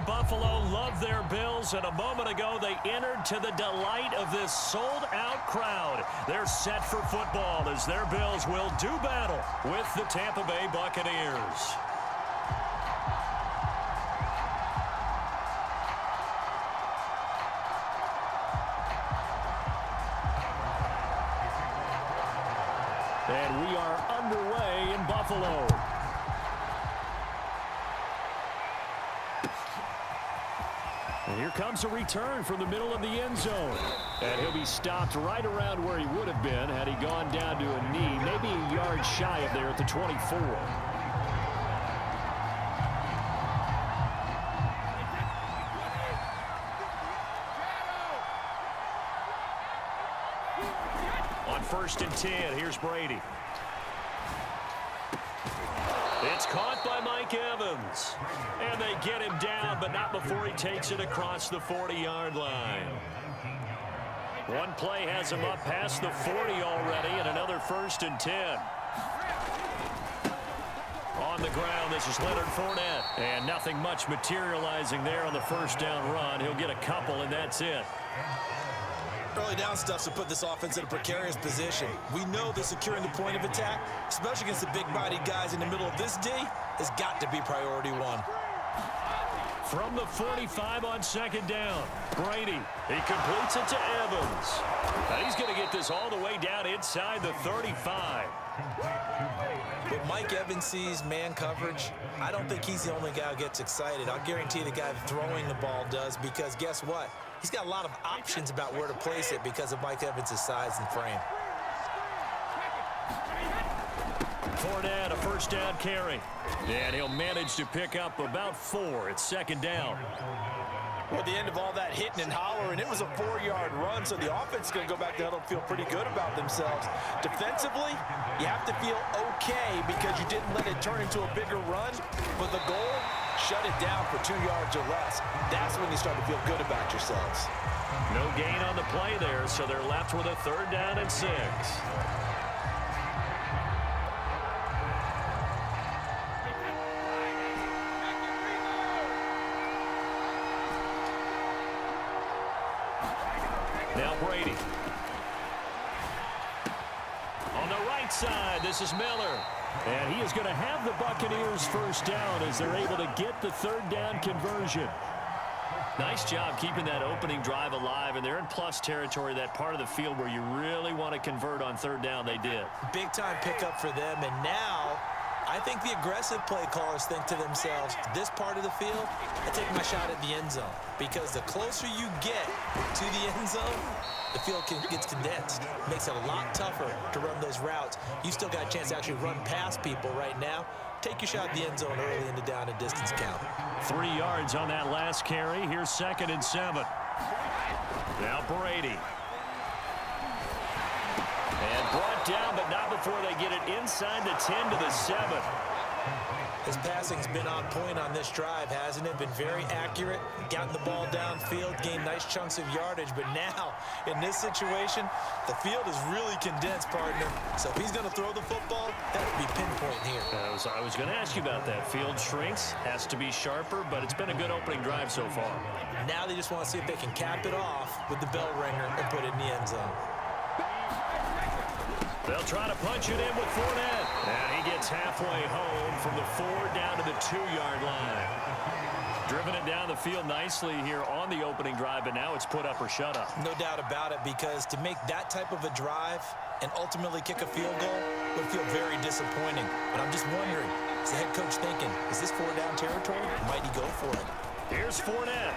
Buffalo love their Bills, and a moment ago they entered to the delight of this sold-out crowd. They're set for football as their Bills will do battle with the Tampa Bay Buccaneers. And we are underway in Buffalo. And here comes a return from the middle of the end zone. And he'll be stopped right around where he would have been had he gone down to a knee, maybe a yard shy of there at the 24. On 1st and 10, here's Brady. It's caught by Mike Evans. And they get him down, but not before he takes it across the 40-yard line. One play has him up past the 40 already, and another 1st and 10. On the ground, this is Leonard Fournette. And nothing much materializing there on the 1st down run. He'll get a couple, and that's it. Early down stuff to put this offense in a precarious position. We know that securing the point of attack, especially against the big-bodied guys in the middle of this D, has got to be priority one. From the 45 on 2nd down, Brady. He completes it to Evans. Now he's going to get this all the way down inside the 35. When Mike Evans sees man coverage, I don't think he's the only guy who gets excited. I'll guarantee the guy throwing the ball does, because guess what? He's got a lot of options about where to place it because of Mike Evans' size and frame. Fournette, a 1st down carry. And he'll manage to pick up about 4. It's 2nd down. Well, at the end of all that hitting and hollering, it was a 4-yard run, so the offense is going to go back to huddle and feel pretty good about themselves. Defensively, you have to feel okay because you didn't let it turn into a bigger run, but the goal, shut it down for 2 yards or less. That's when you start to feel good about yourselves. No gain on the play there, so they're left with a 3rd down and 6. Now Brady. On the right side, this is Miller. And he is going to have the Buccaneers 1st down as they're able to get the 3rd down conversion. Nice job keeping that opening drive alive, and they're in plus territory, that part of the field where you really want to convert on 3rd down. They did. Big-time pickup for them, and now I think the aggressive play callers think to themselves, this part of the field, I take my shot at the end zone, because the closer you get to the end zone, the field gets condensed. Makes it a lot tougher to run those routes. You still got a chance to actually run past people right now. Take your shot at the end zone early in the down and distance count. 3 yards on that last carry. Here's 2nd and 7. Now Brady. And brought down, but not before they get it inside the 10 to the 7. His passing's been on point on this drive, hasn't it? Been very accurate, gotten the ball downfield, gained nice chunks of yardage. But now, in this situation, the field is really condensed, partner. So if he's going to throw the football, that would be pinpoint here. I was going to ask you about that. Field shrinks, has to be sharper, but it's been a good opening drive so far. Now they just want to see if they can cap it off with the bell ringer and put it in the end zone. They'll try to punch it in with Fournette. And he gets halfway home from the 4 down to the 2-yard line. Driven it down the field nicely here on the opening drive, but now it's put up or shut up. No doubt about it, because to make that type of a drive and ultimately kick a field goal would feel very disappointing. But I'm just wondering, is the head coach thinking, is this 4-down territory? Might he go for it? Here's Fournette.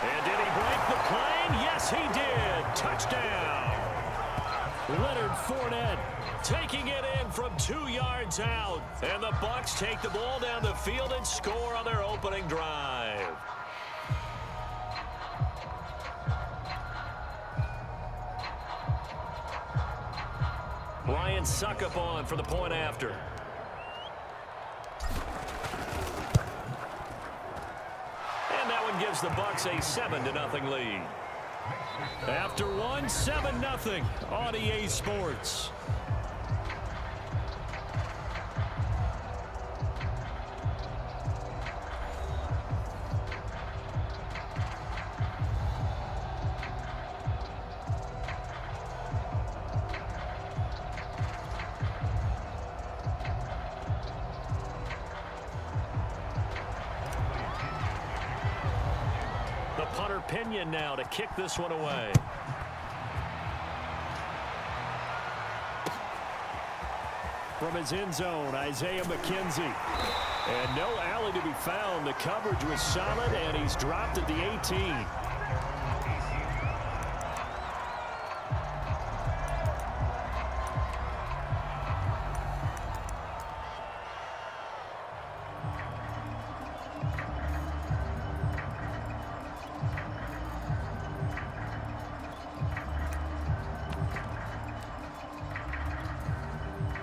And did he break the plane? Yes, he did. Touchdown. Leonard Fournette taking it in from 2 yards out. And the Bucs take the ball down the field and score on their opening drive. Ryan Suckup on for the point after. And that one gives the Bucs a 7-0 lead. After one, 7-0 on EA Sports. punter Pinion now to kick this one away. From his end zone, Isaiah McKenzie. And no alley to be found. The coverage was solid, and he's dropped at the 18.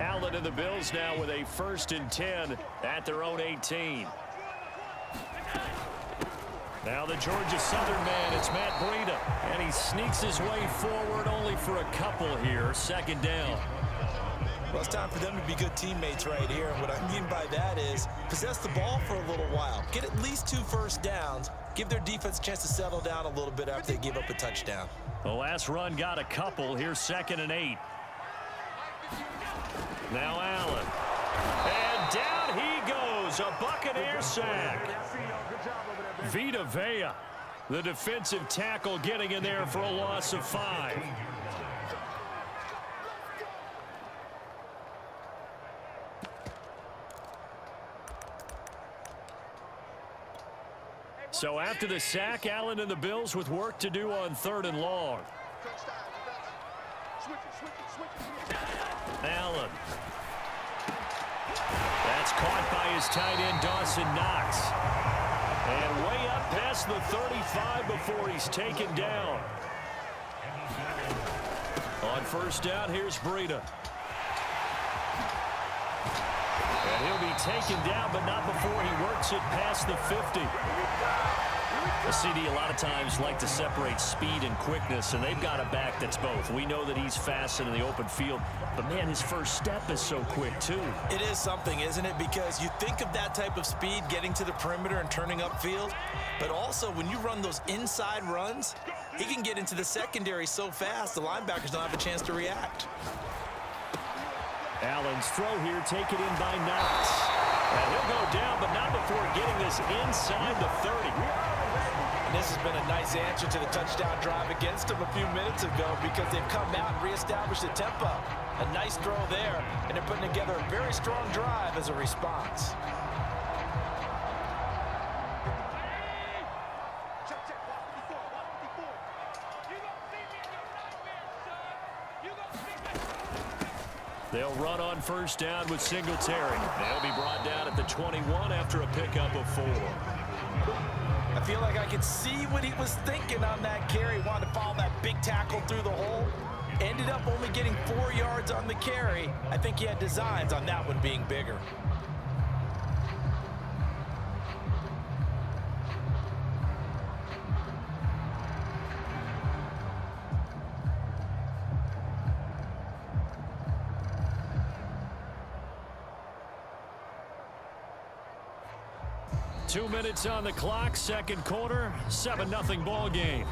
Allen and the Bills now with a 1st and 10 at their own 18. Now the Georgia Southern man, it's Matt Breida, and he sneaks his way forward only for a couple here. 2nd down. Well, it's time for them to be good teammates right here. And what I mean by that is possess the ball for a little while. Get at least 2 first downs. Give their defense a chance to settle down a little bit after they give up a touchdown. The last run got a couple. Here's 2nd and 8. Now Allen. And down he goes. A Buccaneer sack. Vita Vea, the defensive tackle, getting in there for a loss of 5. So after the sack, Allen and the Bills with work to do on 3rd and long. Allen. That's caught by his tight end, Dawson Knox. And way up past the 35 before he's taken down. On 1st down, here's Breida. And he'll be taken down, but not before he works it past the 50. The CD a lot of times like to separate speed and quickness, and they've got a back that's both. We know that he's fast in the open field, but man, his first step is so quick too. It is something, isn't it? Because you think of that type of speed getting to the perimeter and turning upfield, but also when you run those inside runs, he can get into the secondary so fast the linebackers don't have a chance to react. Allen's throw here taken in by Knox. And he'll go down, but not before getting this inside the 30. And this has been a nice answer to the touchdown drive against them a few minutes ago because they've come out and reestablished the tempo. A nice throw there, and they're putting together a very strong drive as a response. They'll run on 1st down with Singletary. They'll be brought down at the 21 after a pickup of 4. I feel like I could see what he was thinking on that carry. Wanted to follow that big tackle through the hole. Ended up only getting 4 yards on the carry. I think he had designs on that one being bigger. Two minutes on the clock, 2nd quarter, 7-0 ball game.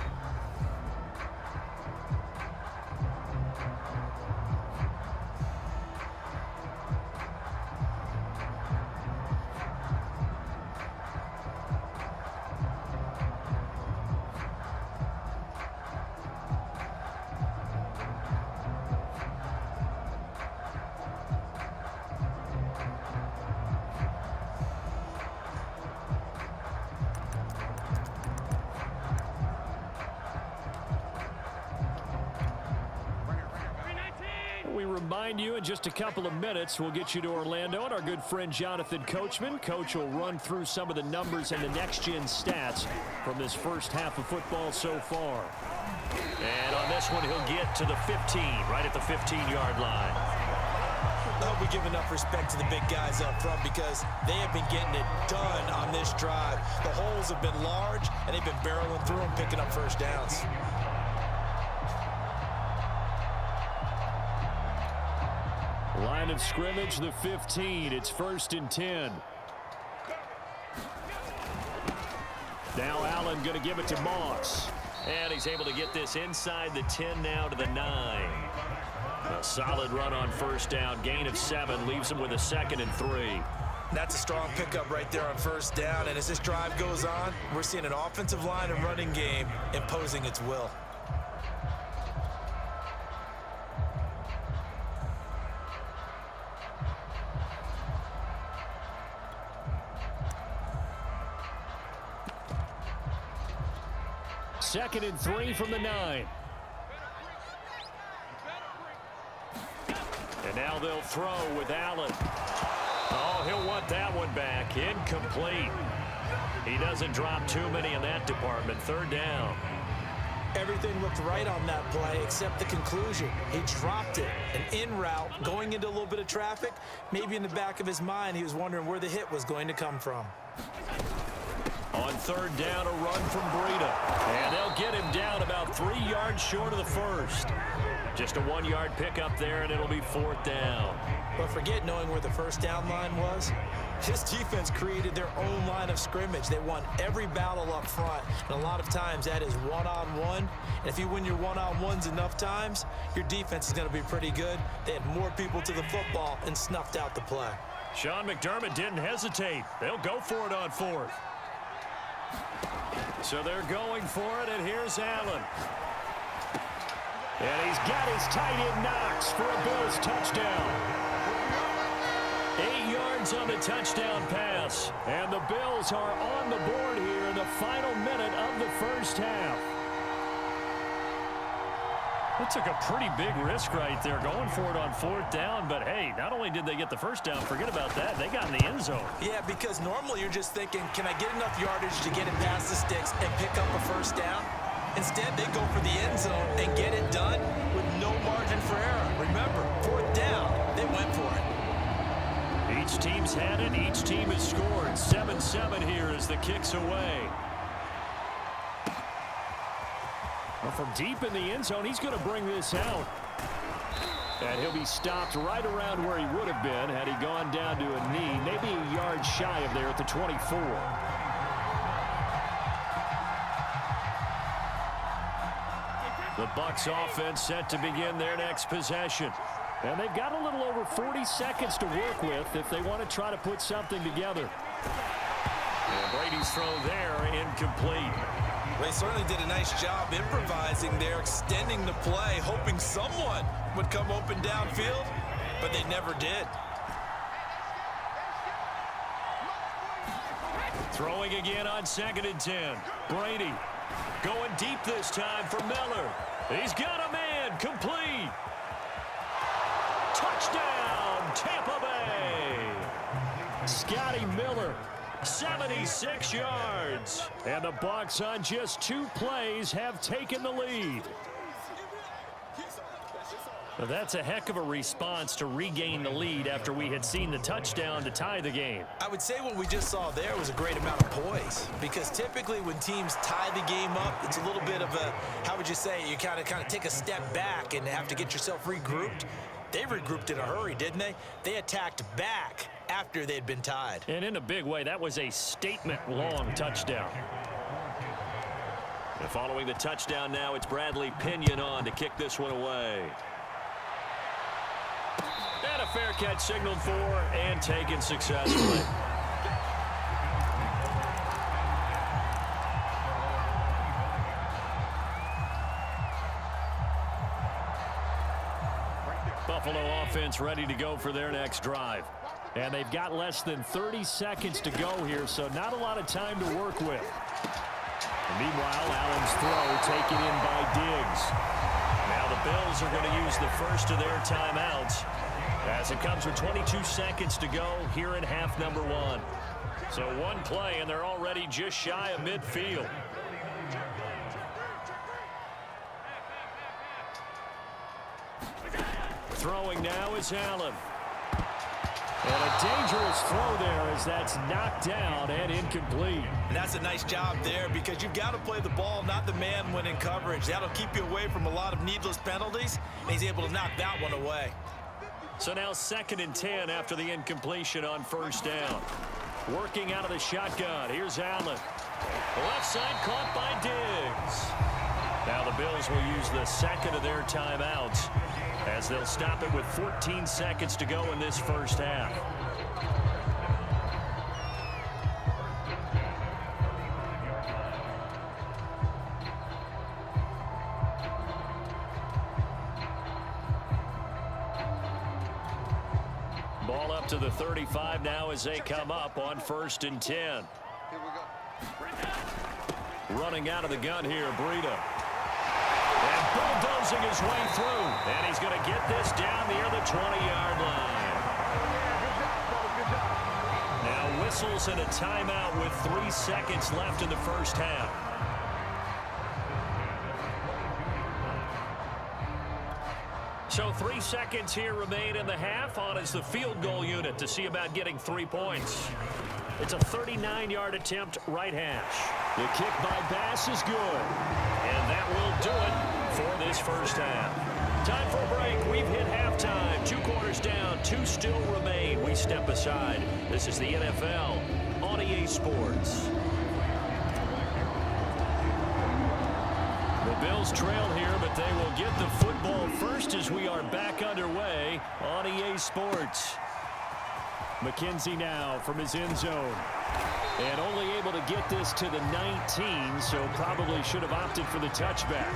We remind you in just a couple of minutes we'll get you to Orlando and our good friend Jonathan Coachman. Coach will run through some of the numbers and the next-gen stats from this first half of football so far. And on this one he'll get to the 15, right at the 15-yard line. I hope we give enough respect to the big guys up front because they have been getting it done on this drive. The holes have been large, and they've been barreling through them, picking up first downs. Line of scrimmage, the 15. It's 1st and 10. Now Allen going to give it to Moss. And he's able to get this inside the 10 now to the 9. A solid run on 1st down. Gain of 7 leaves him with a 2nd and 3. That's a strong pickup right there on first down. And as this drive goes on, we're seeing an offensive line and running game imposing its will. Second and 3 from the 9. And now they'll throw with Allen. Oh, he'll want that one back. Incomplete. He doesn't drop too many in that department. Third down. Everything looked right on that play except the conclusion. He dropped it. An in route going into a little bit of traffic. Maybe in the back of his mind he was wondering where the hit was going to come from. On third down, a run from Breida. And they'll get him down about 3 yards short of the first. Just a 1-yard pickup there, and it'll be fourth down. But forget knowing where the first down line was. This defense created their own line of scrimmage. They won every battle up front, and a lot of times that is one-on-one. And if you win your one-on-ones enough times, your defense is going to be pretty good. They had more people to the football and snuffed out the play. Sean McDermott didn't hesitate. They'll go for it on fourth. So they're going for it, and here's Allen. And he's got his tight end Knox for a Bills touchdown. 8 yards on the touchdown pass. And the Bills are on the board here in the final minute of the first half. That took a pretty big risk right there going for it on fourth down. But, hey, not only did they get the first down, forget about that. They got in the end zone. Yeah, because normally you're just thinking, can I get enough yardage to get it past the sticks and pick up a first down? Instead, they go for the end zone and get it done with no margin for error. Remember, fourth down, they went for it. Each team's had it. Each team has scored. 7-7 here as the kick's away. Well, from deep in the end zone, he's going to bring this out. And he'll be stopped right around where he would have been had he gone down to a knee, maybe a yard shy of there at the 24. The Bucs offense set to begin their next possession. And they've got a little over 40 seconds to work with if they want to try to put something together. And Brady's throw there, incomplete. They certainly did a nice job improvising there, extending the play, hoping someone would come open downfield, but they never did. Throwing again on 2nd and 10. Brady going deep this time for Miller. He's got a man, complete. Touchdown, Tampa Bay. Scotty Miller, 76 yards. And the Bucs on just 2 plays have taken the lead. Well, that's a heck of a response to regain the lead after we had seen the touchdown to tie the game. I would say what we just saw there was a great amount of poise, because typically when teams tie the game up, it's a little bit of a, how would you say, you kind of take a step back and have to get yourself regrouped. They regrouped in a hurry, didn't they? They attacked back after they'd been tied. And in a big way, that was a statement-long touchdown. And following the touchdown now, it's Bradley Pinion on to kick this one away. And a fair catch signaled for and taken successfully. Buffalo offense ready to go for their next drive. And they've got less than 30 seconds to go here, so not a lot of time to work with. And meanwhile, Allen's throw taken in by Diggs. Now the Bills are going to use the first of their timeouts as it comes with 22 seconds to go here in half number 1. So one play, and they're already just shy of midfield. Throwing now is Allen. And a dangerous throw there as that's knocked down and incomplete. And that's a nice job there, because you've got to play the ball, not the man when in coverage. That'll keep you away from a lot of needless penalties, and he's able to knock that one away. So now 2nd and 10 after the incompletion on first down. Working out of the shotgun. Here's Allen. Left side caught by Diggs. Now the Bills will use the second of their timeouts as they'll stop it with 14 seconds to go in this first half. Ball up to the 35 now as they come up on 1st and 10. Here we go. Running out of the gun here, Breida. And bulldozing his way through. And he's going to get this down near the 20-yard line. Now whistles and a timeout with 3 seconds left in the first half. So 3 seconds here remain in the half. On is the field goal unit to see about getting 3 points. It's a 39-yard attempt right hash. The kick by Bass is good. And that will do it for this first half. Time for a break. We've hit halftime. 2 quarters down. 2 still remain. We step aside. This is the NFL on EA Sports. The Bills trail here, but they will get the football first as we are back underway on EA Sports. McKenzie now from his end zone. And only able to get this to the 19, so probably should have opted for the touchback.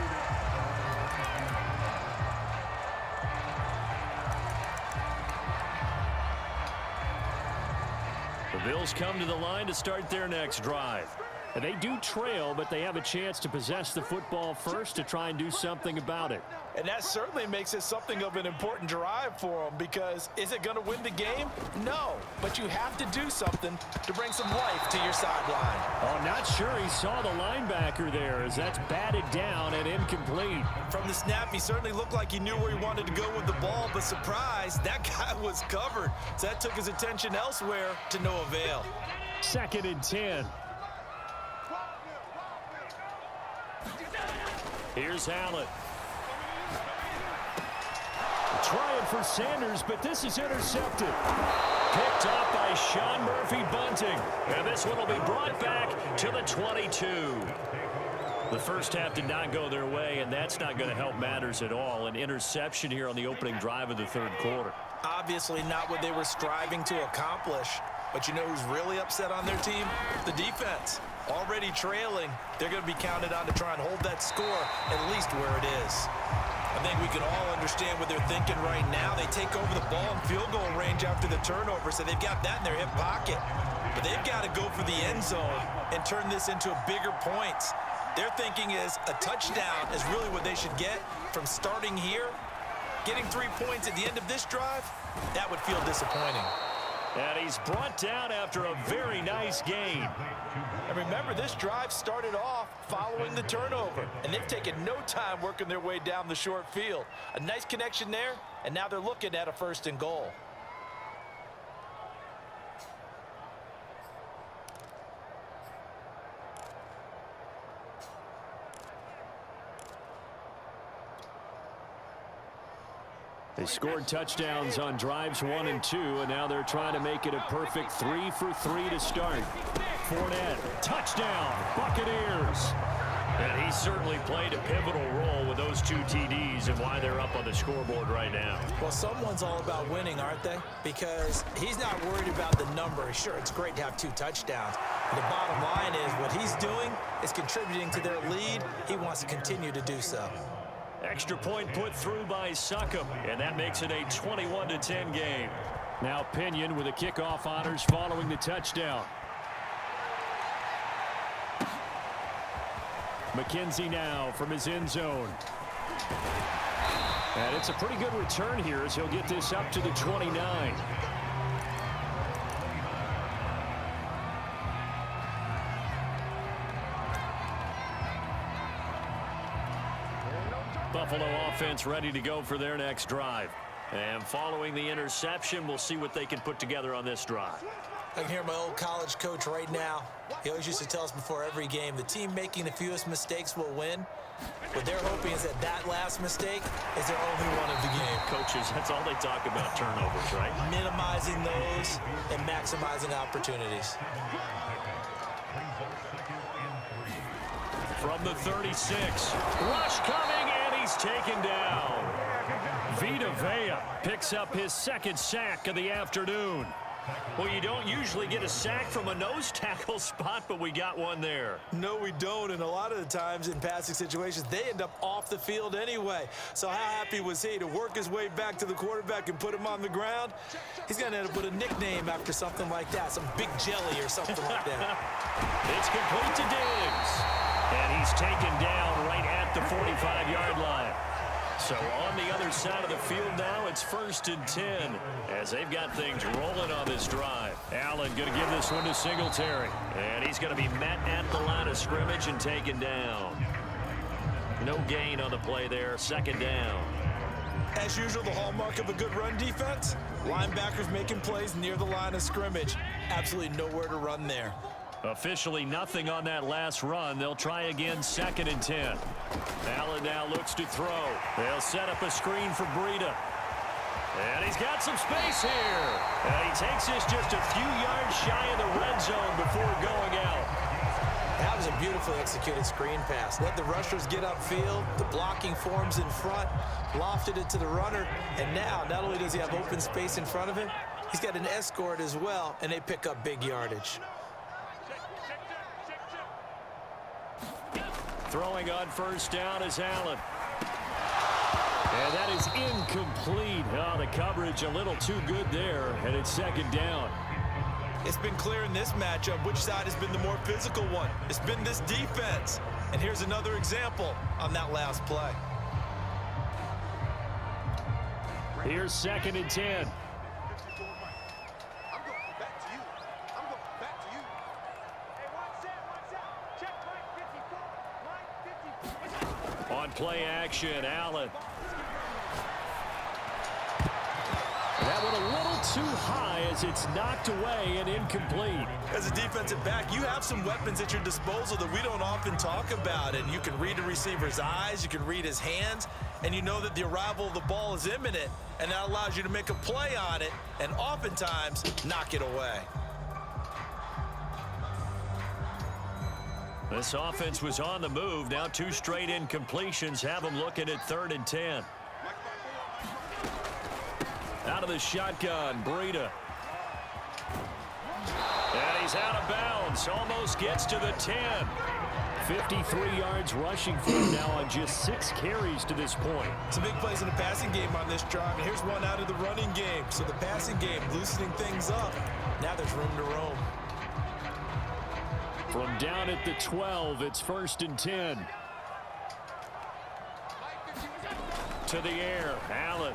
The Bills come to the line to start their next drive. And they do trail, but they have a chance to possess the football first to try and do something about it. And that certainly makes it something of an important drive for them, because is it going to win the game? No, but you have to do something to bring some life to your sideline. Oh, not sure he saw the linebacker there as that's batted down and incomplete. From the snap, he certainly looked like he knew where he wanted to go with the ball, but surprise, that guy was covered. So that took his attention elsewhere to no avail. 2nd and 10. Here's Allen. Trying for Sanders, but this is intercepted. Picked up by Sean Murphy Bunting. And this one will be brought back to the 22. The first half did not go their way, and that's not going to help matters at all. An interception here on the opening drive of the 3rd quarter. Obviously not what they were striving to accomplish. But you know who's really upset on their team? The defense. Already trailing, they're going to be counted on to try and hold that score at least where it is. I think we can all understand what they're thinking right now. They take over the ball in field goal range after the turnover, so they've got that in their hip pocket. But they've got to go for the end zone and turn this into a bigger points. Their thinking is a touchdown is really what they should get from starting here. Getting 3 points at the end of this drive, that would feel disappointing. And he's brought down after a very nice gain. And remember, this drive started off following the turnover, and they've taken no time working their way down the short field. A nice connection there, and now they're looking at a 1st and goal. They scored touchdowns on drives 1 and 2, and now they're trying to make it a perfect 3 for 3 to start. Fournette, touchdown, Buccaneers. And he certainly played a pivotal role with those 2 TDs and why they're up on the scoreboard right now. Well, someone's all about winning, aren't they? Because he's not worried about the number. Sure, it's great to have 2 touchdowns. But the bottom line is what he's doing is contributing to their lead. He wants to continue to do so. Extra point put through by Succop, and that makes it a 21-10 game. Now Pinion with the kickoff honors following the touchdown. McKenzie now from his end zone. And it's a pretty good return here as he'll get this up to the 29. Buffalo offense ready to go for their next drive. And following the interception, we'll see what they can put together on this drive. I can hear my old college coach right now. He always used to tell us before every game, the team making the fewest mistakes will win. What they're hoping is that that last mistake is their only one of the game. Coaches, that's all they talk about, turnovers, right? Minimizing those and maximizing opportunities. From the 36, rush coming, and he's taken down. Vita Vea picks up his 2nd sack of the afternoon. Well, you don't usually get a sack from a nose tackle spot, but we got one there. No, we don't, and a lot of the times in passing situations, they end up off the field anyway. So how happy was he to work his way back to the quarterback and put him on the ground? He's going to end up with a nickname after something like that, some big jelly or something like that. It's complete to Diggs, and he's taken down right at the 45-yard line. So on the other side of the field now, it's 1st and 10 as they've got things rolling on this drive. Allen going to give this one to Singletary, and he's going to be met at the line of scrimmage and taken down. No gain on the play there, 2nd down. As usual, the hallmark of a good run defense, linebackers making plays near the line of scrimmage. Absolutely nowhere to run there. Officially nothing on that last run. They'll try again, 2nd and 10. Allen now looks to throw. They'll set up a screen for Breida. And he's got some space here. And he takes this just a few yards shy of the red zone before going out. That was a beautifully executed screen pass. Let the rushers get upfield. The blocking forms in front. Lofted it to the runner. And now, not only does he have open space in front of him, he's got an escort as well, and they pick up big yardage. Throwing on 1st down is Allen. And that is incomplete. Oh, the coverage a little too good there, and it's 2nd down. It's been clear in this matchup which side has been the more physical one. It's been this defense. And here's another example on that last play. Here's 2nd and 10. On play action, Allen. That one a little too high as it's knocked away and incomplete. As a defensive back, you have some weapons at your disposal that we don't often talk about. And you can read a receiver's eyes, you can read his hands, and you know that the arrival of the ball is imminent, and that allows you to make a play on it and oftentimes knock it away. This offense was on the move. Now 2 straight incompletions have them looking at 3rd and 10. Out of the shotgun, Breida. And he's out of bounds. Almost gets to the 10. 53 yards rushing for him now on just 6 carries to this point. Some big plays in the passing game on this drive, and here's one out of the running game. So the passing game loosening things up. Now there's room to roam. From down at the 12, it's 1st and 10. To the air, Allen.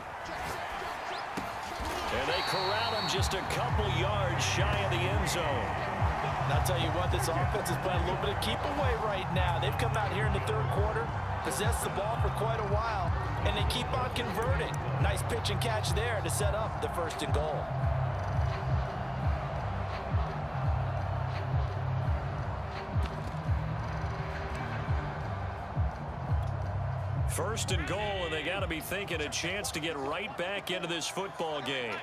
And they corral him just a couple yards shy of the end zone. And I'll tell you what, this offense is playing a little bit of keep away right now. They've come out here in the 3rd quarter, possessed the ball for quite a while, and they keep on converting. Nice pitch and catch there to set up the 1st and goal. First and goal, and they got to be thinking a chance to get right back into this football game.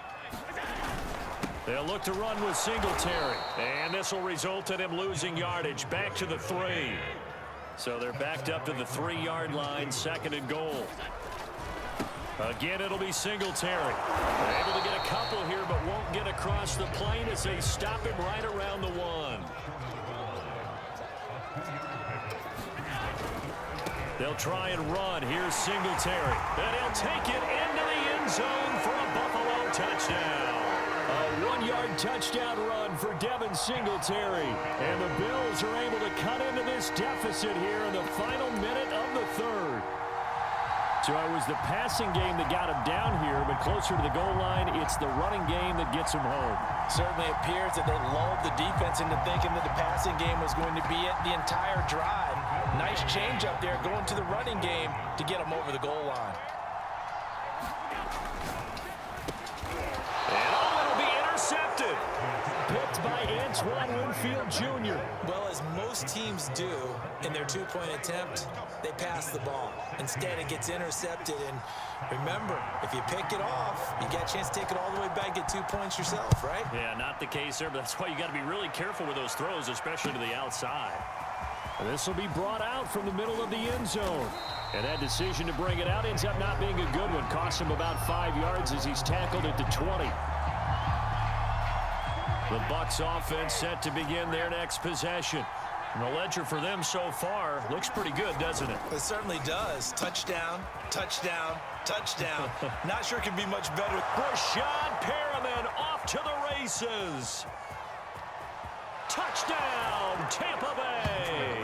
They'll look to run with Singletary, and this will result in him losing yardage back to the 3. So they're backed up to the 3-yard line, 2nd and goal. Again, it'll be Singletary. They're able to get a couple here, but won't get across the plane as they stop him right around the 1. They'll try and run. Here's Singletary. And he'll take it into the end zone for a Buffalo touchdown. A 1-yard touchdown run for Devin Singletary. And the Bills are able to cut into this deficit here in the final minute of the 3rd. So it was the passing game that got him down here, but closer to the goal line, it's the running game that gets him home. Certainly appears that they lulled the defense into thinking that the passing game was going to be it the entire drive. Nice change up there going to the running game to get him over the goal line. And it'll be intercepted. Picked by Antoine Winfield Jr. Well, as most teams do in their 2-point attempt, they pass the ball. Instead, it gets intercepted. And remember, if you pick it off, you got a chance to take it all the way back, get 2 points yourself, right? Yeah, not the case there, but that's why you got to be really careful with those throws, especially to the outside. This will be brought out from the middle of the end zone. And that decision to bring it out ends up not being a good one. Cost him about 5 yards as he's tackled at the 20. The Bucs offense set to begin their next possession. And the ledger for them so far looks pretty good, doesn't it? It certainly does. Touchdown, touchdown, touchdown. Not sure it could be much better. Rashad Perriman off to the races. Touchdown, Tampa Bay.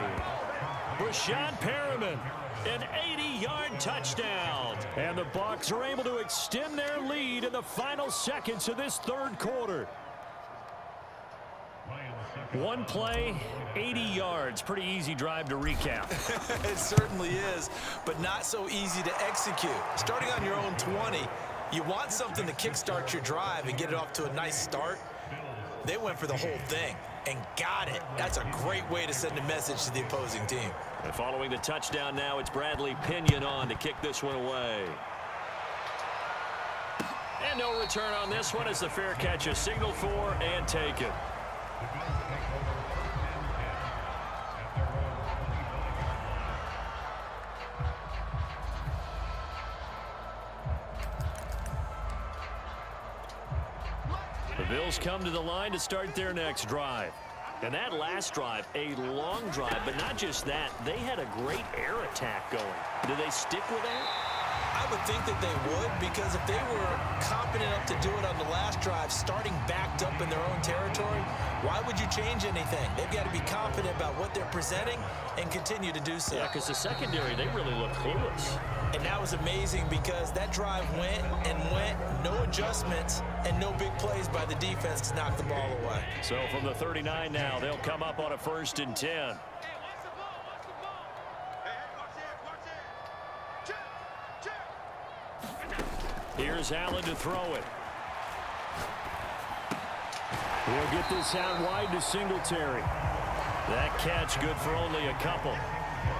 Rashad Perriman, an 80-yard touchdown. And the Bucs are able to extend their lead in the final seconds of this third quarter. One play, 80 yards. Pretty easy drive to recap. It certainly is, but not so easy to execute. Starting on your own 20, you want something to kickstart your drive and get it off to a nice start. They went for the whole thing and got it. That's a great way to send a message to the opposing team. And following the touchdown now, it's Bradley Pinion on to kick this one away. And no return on this one as the fair catch is signaled for and taken. The Bills come to the line to start their next drive. And that last drive, a long drive, but not just that. They had a great air attack going. Do they stick with that? I would think that they would, because if they were confident enough to do it on the last drive, starting backed up in their own territory, why would you change anything? They've got to be confident about what they're presenting and continue to do so. Yeah, because the secondary, they really look clueless. And that was amazing because that drive went and went, no adjustments, and no big plays by the defense to knock the ball away. So from the 39 now, they'll come up on a 1st and 10. Here's Allen to throw it. He'll get this out wide to Singletary. That catch good for only a couple.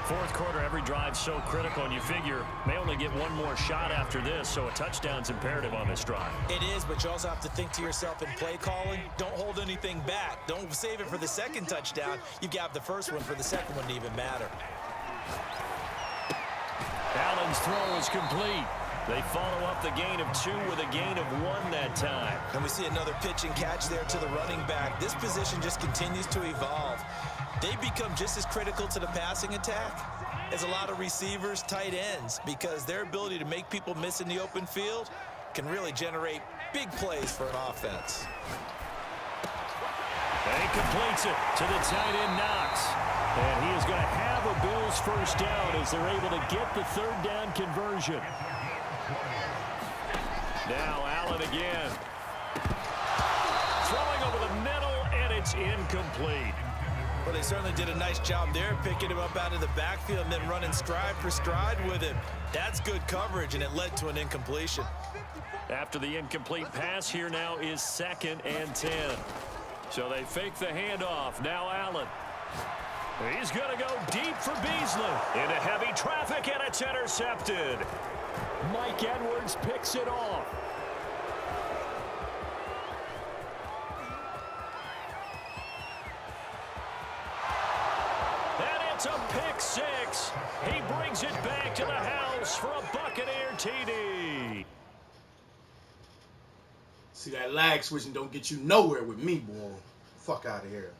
Fourth quarter, every drive so critical, and you figure may only get one more shot after this, so a touchdown's imperative on this drive. It is, but you also have to think to yourself in play calling, don't hold anything back. Don't save it for the second touchdown. You've got the first one for the second one to even matter. Allen's throw is complete. They follow up the gain of 2 with a gain of 1 that time. And we see another pitch and catch there to the running back. This position just continues to evolve. They become just as critical to the passing attack as a lot of receivers, tight ends, because their ability to make people miss in the open field can really generate big plays for an offense. And he completes it to the tight end Knox. And he is going to have a Bills first down as they're able to get the third down conversion. Now Allen again. Throwing over the middle, and it's incomplete. Well, they certainly did a nice job there, picking him up out of the backfield and then running stride for stride with him. That's good coverage, and it led to an incompletion. After the incomplete pass, here now is 2nd and 10. So they fake the handoff. Now Allen. He's going to go deep for Beasley. Into heavy traffic, and it's intercepted. Mike Edwards picks it off. And it's a pick 6. He brings it back to the house for a Buccaneer TD. See, that lag switching don't get you nowhere with me, boy. Fuck out of here.